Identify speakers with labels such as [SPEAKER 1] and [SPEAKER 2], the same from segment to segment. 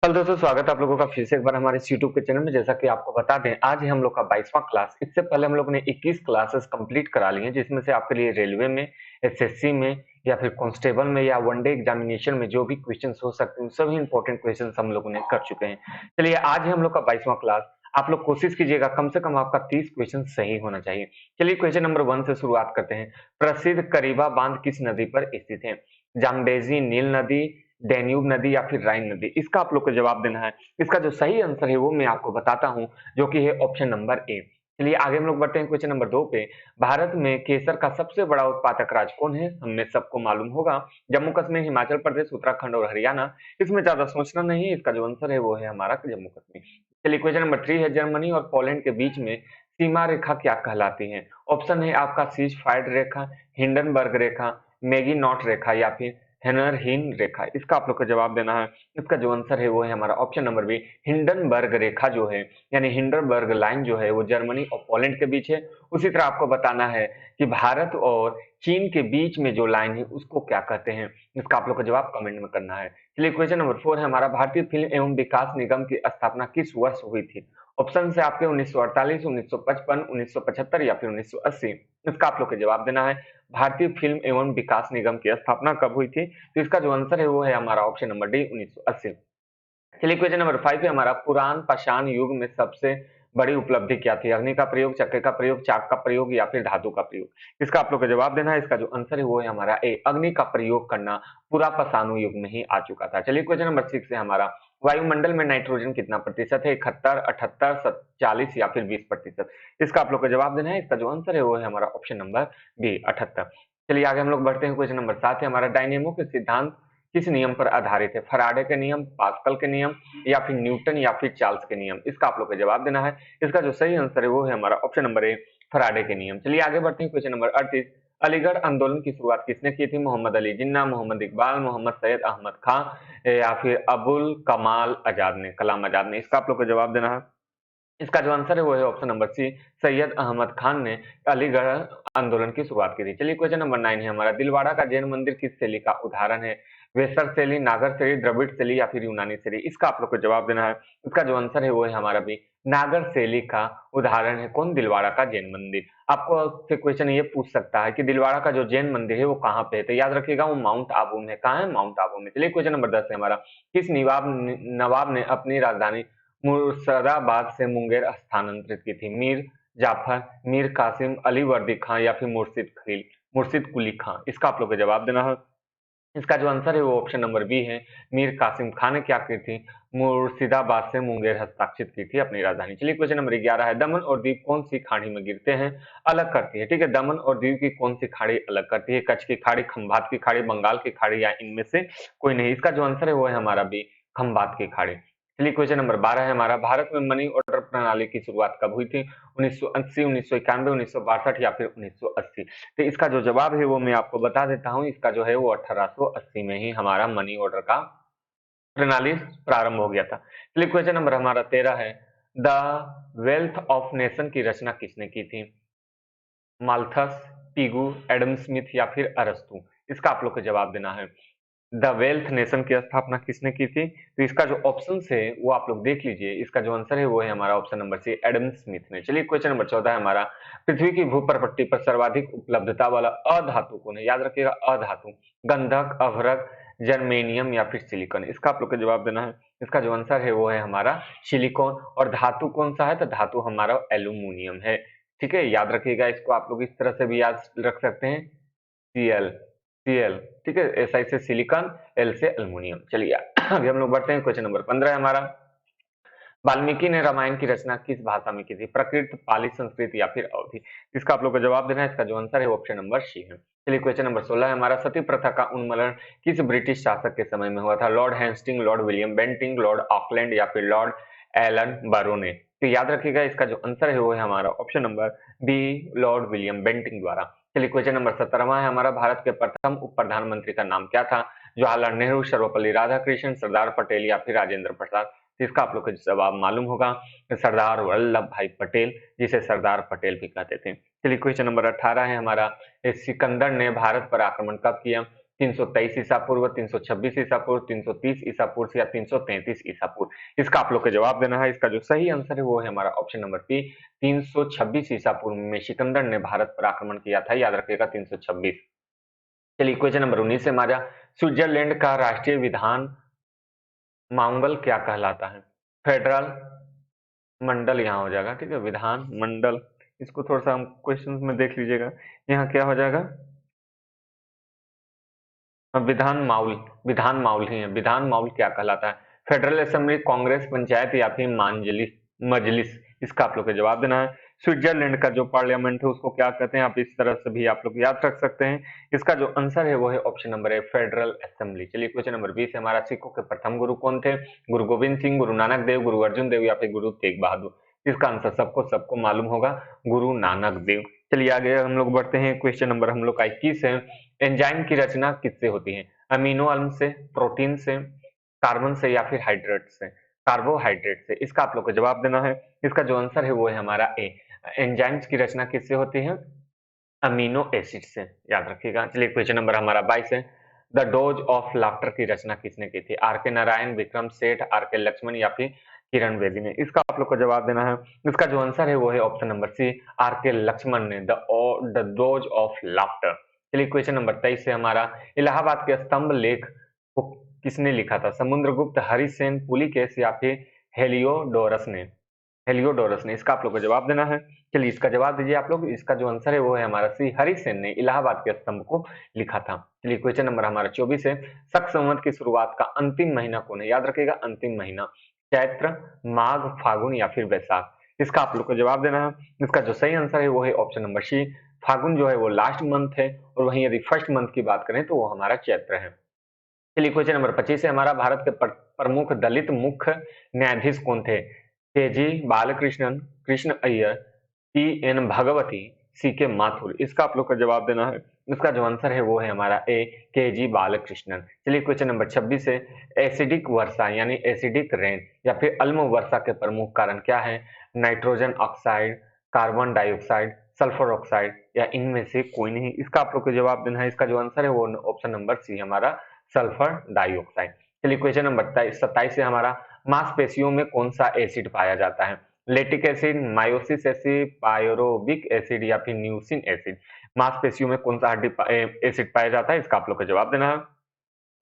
[SPEAKER 1] Hello दोस्तों, स्वागत है आप लोगों का फिर से एक बार हमारे इस यूट्यूब के चैनल में। जैसा कि आपको बता दें, आज है हम लोग का 22वां क्लास। इससे पहले हम लोग ने 21 क्लासेस कंप्लीट करा ली हैं, जिसमें से आपके लिए रेलवे में, एसएससी में या फिर कांस्टेबल में या वनडे एग्जामिनेशन में जो भी क्वेश्चंस हो सकते हैं, सभी इंपॉर्टेंट क्वेश्चंस हम लोगों ने कर चुके हैं। चलिए, आज है हम लोग का 22वां क्लास। आप लोग कोशिश कीजिएगा कम से कम आपका 30 क्वेश्चन सही होना चाहिए। चलिए, क्वेश्चन नंबर 1 से शुरुआत करते हैं। प्रसिद्ध करीबा बांध किस नदी पर स्थित है? जाम्बेजी, नील नदी, डैन्यूब नदी या फिर राइन नदी? इसका आप लोग को जवाब देना है। इसका जो सही आंसर है वो मैं आपको बताता हूं, जो कि है ऑप्शन नंबर ए। चलिए आगे हम लोग बढ़ते हैं क्वेश्चन नंबर 2 पे। भारत में केसर का सबसे बड़ा उत्पादक राज्य कौन है? हमें सबको मालूम होगा, जम्मू कश्मीर, हिमाचल प्रदेश, उत्तराखंड और हरियाणा। इसमें ज्यादा सोचना नहीं है, इसका जो आंसर है वो है हमारा जम्मू कश्मीर। चलिए क्वेश्चन नंबर 3 है। जर्मनी और पोलैंड के बीच में सीमा रेखा क्या कहलाती है? ऑप्शन है आपका सीज फायर रेखा, हिंडनबर्ग रेखा, मैगी नॉट रेखा या फिर हेनरहीन रेखा। इसका आप लोग को जवाब देना है। इसका जो आंसर है वो है हमारा ऑप्शन नंबर बी, हिंडनबर्ग रेखा जो है, यानी हिंडनबर्ग लाइन जो है वो जर्मनी और पोलैंड के बीच है। उसी तरह आपको बताना है कि भारत और चीन के बीच में जो लाइन है उसको क्या कहते हैं। इसका आप लोग को जवाब कमेंट में करना है। चलिए क्वेश्चन नंबर 4 है हमारा। भारतीय फिल्म एवं विकास निगम की स्थापना किस वर्ष हुई थी? ऑप्शन है आपके 1948, 1955, 1975 या फिर 1980। इसका आप लोग को जवाब देना है। भारतीय फिल्म एवं विकास निगम की स्थापना कब हुई थी? तो इसका जो आंसर है वो है हमारा ऑप्शन नंबर डी, 1980। चलिए क्वेश्चन नंबर 5 है हमारा। पुरान पाषाण युग में सबसे बड़ी उपलब्धि क्या थी? अग्नि का प्रयोग, चक्के का प्रयोग, चाक का प्रयोग या फिर धातु का प्रयोग? इसका आप लोग को जवाब देना है। इसका जो आंसर है वो है हमारा ए, अग्नि का प्रयोग करना पूरा पाषाण युग में ही आ चुका था। चलिए क्वेश्चन नंबर 6 है हमारा। वायुमंडल में नाइट्रोजन कितना प्रतिशत है? 71, 78, 40 या फिर 20%? इसका आप लोग को जवाब देना है। इसका जो आंसर है वो है हमारा ऑप्शन नंबर बी, 78। चलिए आगे हम लोग बढ़ते हैं। क्वेश्चन नंबर 7 है हमारा। डायनेमो के सिद्धांत किस नियम पर आधारित है? फैराडे के नियम, पास्कल के नियम या फिर न्यूटन या फिर चार्ल्स के नियम? इसका आप लोग को जवाब देना है। इसका जो सही आंसर है वो है हमारा ऑप्शन नंबर ए, फैराडे के नियम। चलिए आगे बढ़ते हैं। Question number 38। अलीगढ़ आंदोलन की शुरुआत किसने की थी? मोहम्मद अली जिन्ना, मोहम्मद इकबाल, मोहम्मद सैयद अहमद खान या फिर अबुल कमाल आजाद ने, कलाम आजाद ने? इसका आप लोग को जवाब देना है। इसका जो आंसर है वो है option number C, Syed Ahmad Khan ने अलीगढ़ आंदोलन की शुरुआत की थी। चलिए क्वेश्चन नंबर 9 है हमारा। दिलवाड़ा का जैन मंदिर किस शैली का उदाहरण है? वेसर शैली, नागर शैली, द्रविड़ शैली या फिर यूनानी शैली? इसका आप लोग को जवाब देना है। इसका जो आंसर है वो है हमारा भी, नागर शैली का उदाहरण है कौन? दिलवाड़ा का जैन मंदिर। आपको से क्वेश्चन ये पूछ सकता है कि दिलवाड़ा का जो जैन मंदिर है वो कहाँ पे है? तो याद रखिएगा वो माउंट आबू में। कहाँ है? माउंट आबू में। चलिए क्वेश्चन नंबर 10 है हमारा। किस नवाब ने अपनी राजधानी मुर्शिदाबाद से मुंगेर स्थानांतरित की थी? मीर जाफर, मीर कासिम, अली वर्दी खां या फिर मुर्शिद कुली खां? इसका आप लोग को जवाब देना है। इसका जो आंसर है वो ऑप्शन नंबर बी है, मीर कासिम खान ने क्या की थी? मुर्शिदाबाद से मुंगेर हस्ताक्षरित की थी अपनी राजधानी। चलिए क्वेश्चन नंबर 11 है। दमन और दीव कौन सी खाड़ी में गिरते हैं? अलग करती है। ठीक है, दमन और दीव की कौन सी खाड़ी अलग करती है? कच्छ की खाड़ी, खंभात की खाड़ी, बंगाल की खाड़ी या इनमें से कोई नहीं? इसका जो आंसर है वो है हमारा बी, खंभात की खाड़ी। चलिए क्वेश्चन नंबर 12 है हमारा। भारत में मनी ऑर्डर प्रणाली की शुरुआत कब हुई थी? 1980, 1991, 1962 या फिर 1980? तो इसका जो जवाब है वो मैं आपको बता देता हूँ। इसका जो है वो 1880 में ही हमारा मनी ऑर्डर का प्रणाली प्रारंभ हो गया था। चलिए क्वेश्चन नंबर हमारा 13 है। द वेल्थ ऑफ नेशन की रचना किसने की थी? माल्थस, पीगू, एडम स्मिथ या फिर अरस्तु? इसका आप लोग को जवाब देना है। द वेल्थ नेशन की स्थापना किसने की थी? तो इसका जो ऑप्शन है वो आप लोग देख लीजिए। इसका जो आंसर है वो है हमारा option number C, Adam Smith ने। चलिए क्वेश्चन नंबर 14 है हमारा। पृथ्वी की भूप्रपट्टी पर सर्वाधिक उपलब्धता वाला अधातु कौन है? याद रखिएगा अधातु। गंधक, अभ्रक, जर्मेनियम या फिर सिलिकॉन? इसका आप लोग को जवाब देना है। इसका जो आंसर है वो है हमारा सिलिकॉन। और धातु कौन सा है? तो धातु हमारा एल्यूमिनियम है। ठीक है, याद रखिएगा इसको। आप लोग इस तरह से भी याद रख सकते हैं, सीएल, सीएल। ठीक है, एसआई से सिलिकॉन, एल से एल्युमिनियम। चलिए आगे हम लोग बढ़ते हैं। क्वेश्चन नंबर 15 है हमारा। वाल्मीकि ने रामायण की रचना किस भाषा में की थी? प्राकृत, पाली, संस्कृत या फिर अवधी? इसका आप लोग को जवाब देना है। इसका जो आंसर है वो ऑप्शन नंबर सी है। चलिए क्वेश्चन नंबर 16 है हमारा। सती प्रथा का उन्मूलन किस ब्रिटिश शासक के समय में हुआ था? Lord Hastings, Lord William Bentinck, Lord Auckland या फिर लॉर्ड एलन बारोने? तो याद रखिएगा इसका जो आंसर है वो है हमारा option number B, Lord William Bentinck द्वारा। चलिए क्वेश्चन नंबर 17वां है हमारा। भारत के प्रथम उप प्रधानमंत्री का नाम क्या था? जवाहरलाल नेहरू, सर्वपल्ली राधाकृष्णन, सरदार पटेल या फिर राजेंद्र प्रसाद? इसका आप लोग को जवाब मालूम होगा, सरदार वल्लभ भाई पटेल, जिसे सरदार पटेल भी कहते थे। चलिए क्वेश्चन नंबर 18 है हमारा। सिकंदर ने भारत पर आक्रमण कब किया? 323 ईसा पूर्व, 326 ईसा पूर्व, 330 ईसा पूर्व या 333 ईसा पूर्व। इसका आप लोग को जवाब देना है। इसका जो सही आंसर है वो है हमारा ऑप्शन नंबर बी, 326 ईसा पूर्व में सिकंदर ने भारत पर आक्रमण किया था। याद रखिएगा 326। चलिए क्वेश्चन नंबर 19 से हमारा, स्विट्जरलैंड का राष्ट्रीय विधान मांगल क्या कहलाता है? फेडरल मंडल यहाँ हो जाएगा, ठीक है, विधान मंडल। इसको थोड़ा सा हम क्वेश्चन में देख लीजिएगा, यहाँ क्या हो जाएगा, विधान माउल ही है। विधान माउल क्या कहलाता है? फेडरल असेंबली, कांग्रेस, पंचायत या फिर मांजलिस मजलिस। इसका आप लोग को जवाब देना है। स्विट्जरलैंड का जो पार्लियामेंट है उसको क्या कहते हैं, आप इस तरह से भी आप लोग याद रख सकते हैं। इसका जो आंसर है वो है ऑप्शन नंबर है, फेडरल असेंबली। चलिए क्वेश्चन नंबर 20 है हमारा, सिखों के प्रथम गुरु कौन थे? गुरु गोविंद सिंह, गुरु नानक देव, गुरु अर्जुन देव या फिर गुरु तेग बहादुर। इसका आंसर सबको मालूम होगा, गुरु नानक देव। चलिए आगे हम लोग बढ़ते हैं। क्वेश्चन नंबर हम लोग का 21 है, एंजाइम की रचना किससे होती है? अमीनो अम्ल से, प्रोटीन से, कार्बन से या फिर हाइड्रेट से, कार्बोहाइड्रेट से। इसका आप लोग को जवाब देना है। इसका जो आंसर है वो है हमारा ए, एंजाइम्स की रचना किससे होती है? अमीनो एसिड से, याद रखिएगा। चलिए क्वेश्चन नंबर हमारा 22 है, द डोज ऑफ लाफ्टर की रचना किसने की थी? आर के नारायण, विक्रम सेठ, आर के लक्ष्मण या फिर किरण बेदी ने। इसका आप लोग को जवाब देना है। इसका जो आंसर है वो है ऑप्शन नंबर सी, आर के लक्ष्मण ने, द डोज ऑफ लाफ्टर। चलिए क्वेश्चन नंबर 23 से हमारा, इलाहाबाद के स्तंभ लेख को किसने लिखा था? समुद्रगुप्त, हरिसेन, पुलिकेश या फिर हेलियोडोरस ने? हेलियोडोरस ने। इसका आप लोग को जवाब देना है। चलिए इसका जवाब दीजिए आप लोग। इसका जो आंसर है वो है हमारा सी, हरिसेन ने इलाहाबाद के स्तंभ को लिखा था। चलिए क्वेश्चन नंबर हमारा 24 है, शक संवत की शुरुआत का अंतिम महीना कौन है? याद रखिएगा अंतिम महीना, चैत्र, माघ, फागुन या फिर वैशाख। इसका आप लोग को जवाब देना है। इसका जो सही आंसर है वो है ऑप्शन नंबर सी, फागुन जो है वो लास्ट मंथ है, और वहीं यदि फर्स्ट मंथ की बात करें तो वो हमारा चैत्र है। चलिए क्वेश्चन नंबर 25 है हमारा, भारत के प्रमुख दलित मुख्य न्यायाधीश कौन थे? के जी बालकृष्णन, कृष्ण अय्यर, टी एन भगवती, सी के माथुर। इसका आप लोग को जवाब देना है। इसका जो आंसर है वो है हमारा ए, के जी बालकृष्णन। चलिए क्वेश्चन नंबर 26 है, एसिडिक वर्षा यानी एसिडिक रेन या फिर अम्ल वर्षा के प्रमुख कारण क्या है? Nitrogen oxide, carbon dioxide, sulphur oxide या इनमें से कोई नहीं। इसका आप लोग को जवाब देना है। इसका जो आंसर है वो ऑप्शन नंबर सी हमारा, सल्फर डाइऑक्साइड। चलिए क्वेश्चन नंबर 27 से हमारा, मांसपेशियों में कौन सा एसिड पाया जाता है? लेटिक एसिड, मायोसिस एसिड, पायरोबिक एसिड या फिर न्यूसिन एसिड। मांसपेशियों में कौन सा एसिड पाया जाता है? इसका आप लोग को जवाब देना है।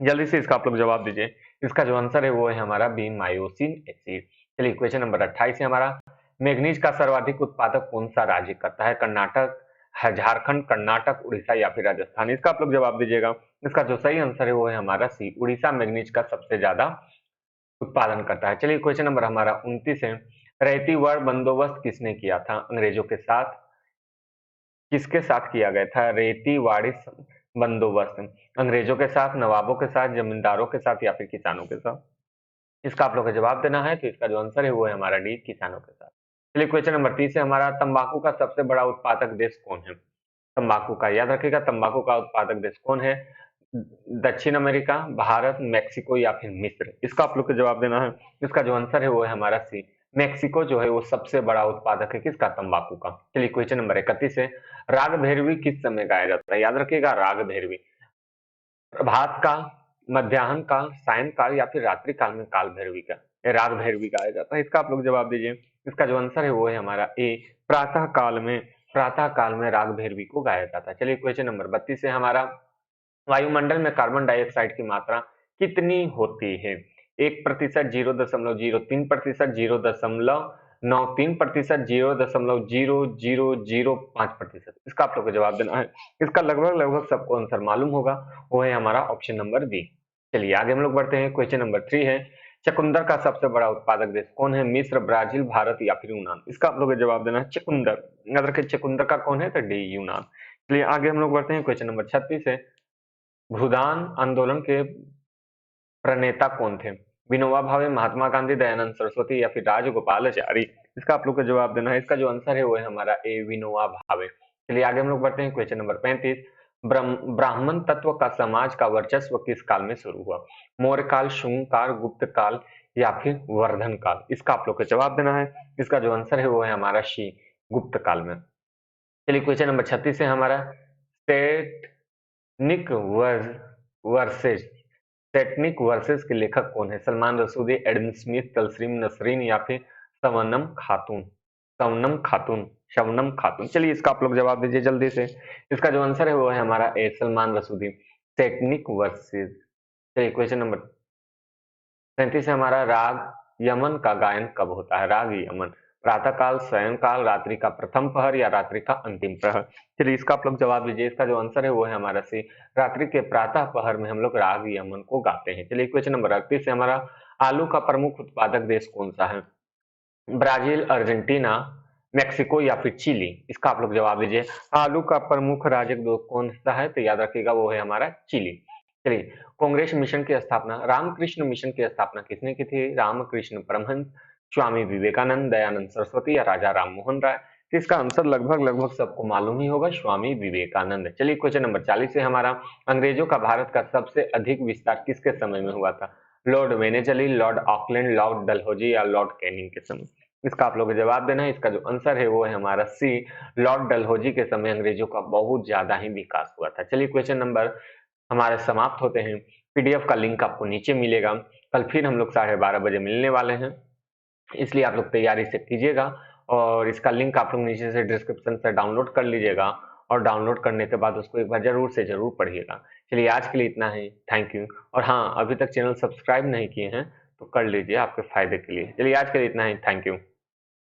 [SPEAKER 1] जल्दी से इसका आप लोग जवाब दीजिए। इसका जो आंसर है वो है हमारा बी, मायोसिन एसिड। चलिए क्वेश्चन नंबर 28 है हमारा, मैग्नीज का सर्वाधिक उत्पादक कौन सा राज्य करता है? कर्नाटक, झारखंड, कर्नाटक, उड़ीसा या फिर राजस्थान। इसका आप लोग जवाब दीजिएगा। इसका जो सही आंसर है वो है हमारा सी, उड़ीसा मैग्नीज का सबसे ज्यादा उत्पादन करता है। चलिए क्वेश्चन नंबर हमारा 29 है, रैयती वाड़ बंदोबस्त किसने किया था? अंग्रेजों के साथ। किसके साथ किया गया था रैयती वाड़ी बंदोबस्त? अंग्रेजों के साथ, नवाबों के साथ, जमींदारों के साथ या फिर किसानों के साथ। इसका आप लोग को जवाब देना है। तो इसका जो आंसर है वो है हमारा डी, किसानों के साथ। चलिए क्वेश्चन नंबर 30 है हमारा, तंबाकू का सबसे बड़ा उत्पादक देश कौन है? तंबाकू का, याद रखिएगा, तंबाकू का उत्पादक देश कौन है? दक्षिण अमेरिका, भारत, मेक्सिको या फिर मिस्र। इसका आप लोग को जवाब देना है। इसका जो आंसर है वो है हमारा सी, मेक्सिको जो है वो सबसे बड़ा उत्पादक है किसका? तंबाकू का। चलिए क्वेश्चन नंबर 31 है, राग भैरवी किस समय गाया जाता है? याद रखिएगा राग भैरवी, प्रभात काल, मध्याह्न काल, सायंकाल या फिर रात्रि काल में काल भैरवी का, राग भैरवी गाया जाता है। इसका आप लोग जवाब दीजिए। इसका जो आंसर है वो है हमारा ए, प्रातः काल में, प्रातः काल में राग भैरवी को गाया जाता है। चलिए क्वेश्चन नंबर 32 है हमारा, वायुमंडल में कार्बन डाइऑक्साइड की मात्रा कितनी होती है? 1%, 0.03%, 0.93%, 0.0005%। इसका आप लोग को जवाब देना है। इसका लगभग लगभग सबको आंसर मालूम होगा, वो है हमारा ऑप्शन नंबर बी। चलिए आगे हम लोग बढ़ते हैं। क्वेश्चन नंबर 3 है, चकुंदर का सबसे बड़ा उत्पादक देश कौन है? मिस्र, ब्राजील, भारत या फिर यूनान। इसका आप लोग को जवाब देना है चकुंदर। याद रखिए चकुंदर का कौन है? तो डी, यूनान। चलिए आगे हम लोग बढ़ते हैं। क्वेश्चन नंबर 36 है, भूदान आंदोलन के प्रणेता कौन थे? विनोबा भावे, महात्मा गांधी, दयानंद सरस्वती या फिर राजगोपालाचारी। इसका आप लोग को जवाब देना है। इसका जो आंसर है वो है हमारा ए, विनोबा भावे। चलिए आगे हम लोग बढ़ते हैं। क्वेश्चन नंबर 35, ब्राह्मण तत्व का समाज का वर्चस्व किस काल में शुरू हुआ? मौर्य काल, शुंग काल, गुप्त काल या फिर वर्धन काल। इसका आप लोग को जवाब देना है। इसका जो आंसर है वो है हमारा शी, गुप्त काल में। चलिए क्वेश्चन नंबर 36 है हमारा, स्टेट निक वर्सेज टेक्निक वर्सेस के लेखक कौन है? सलमान रसूदी, एडम स्मिथ, तलस्रीम नसरीन या फिर शबनम खातून? शबनम खातून, शबनम खातून। चलिए इसका आप लोग जवाब दीजिए जल्दी से। इसका जो आंसर है वो है हमारा A, Salman Rushdie. Satanic Verses. चलिए क्वेश्चन नंबर 37 है हमारा, राग यमन का गायन कब होता है? राग यमन प्रातःकाल, सायंकाल, रात्रि का प्रथम पहर या रात्रि का अंतिम प्रहर? चलिए इसका आप लोग जवाब दीजिए। इसका जो आंसर है वो है हमारा सी, रात्रि के प्रातः पहर में हम लोग राग यमन को गाते हैं। चलिए क्वेश्चन नंबर 38 है हमारा, आलू का प्रमुख उत्पादक देश कौन सा है? ब्राजील, अर्जेंटीना, मेक्सिको या फिर चिली? इसका आप लोग जवाब दीजिए। आलू का प्रमुख राज्य कौन सा है? तो याद रखिएगा वो है हमारा चिली। चलिए, कांग्रेस मिशन की स्थापना, रामकृष्ण मिशन की स्थापना किसने की थी? रामकृष्ण परमहंस, स्वामी विवेकानंद, दयानंद सरस्वती या राजा राम मोहन राय? तो इसका आंसर लगभग लगभग सबको मालूम ही होगा, स्वामी विवेकानंद। चलिए क्वेश्चन नंबर 40 है हमारा, अंग्रेजों का भारत का सबसे अधिक विस्तार किसके समय में हुआ था? Lord Wellesley, Lord Auckland, Lord Dalhousie या लॉर्ड कैनिंग के समय? इसका आप लोग जवाब देना है। इसका जो आंसर है वो है हमारा सी, लॉर्ड डलहौजी के समय अंग्रेजों का बहुत ज्यादा ही विकास हुआ था। चलिए क्वेश्चन नंबर हमारे समाप्त होते हैं। पीडीएफ का लिंक आपको नीचे मिलेगा। कल फिर हम लोग 12:30 बजे मिलने वाले हैं, इसलिए आप लोग तैयारी से कीजिएगा। और इसका लिंक आप लोग नीचे से डिस्क्रिप्शन से डाउनलोड कर लीजिएगा, और डाउनलोड करने के बाद उसको एक बार जरूर से जरूर पढ़िएगा। चलिए आज के लिए इतना ही, थैंक यू। और हाँ, अभी तक चैनल सब्सक्राइब नहीं किए हैं तो कर लीजिए, आपके फायदे के लिए। चलिए आज के लिए इतना ही, थैंक यू।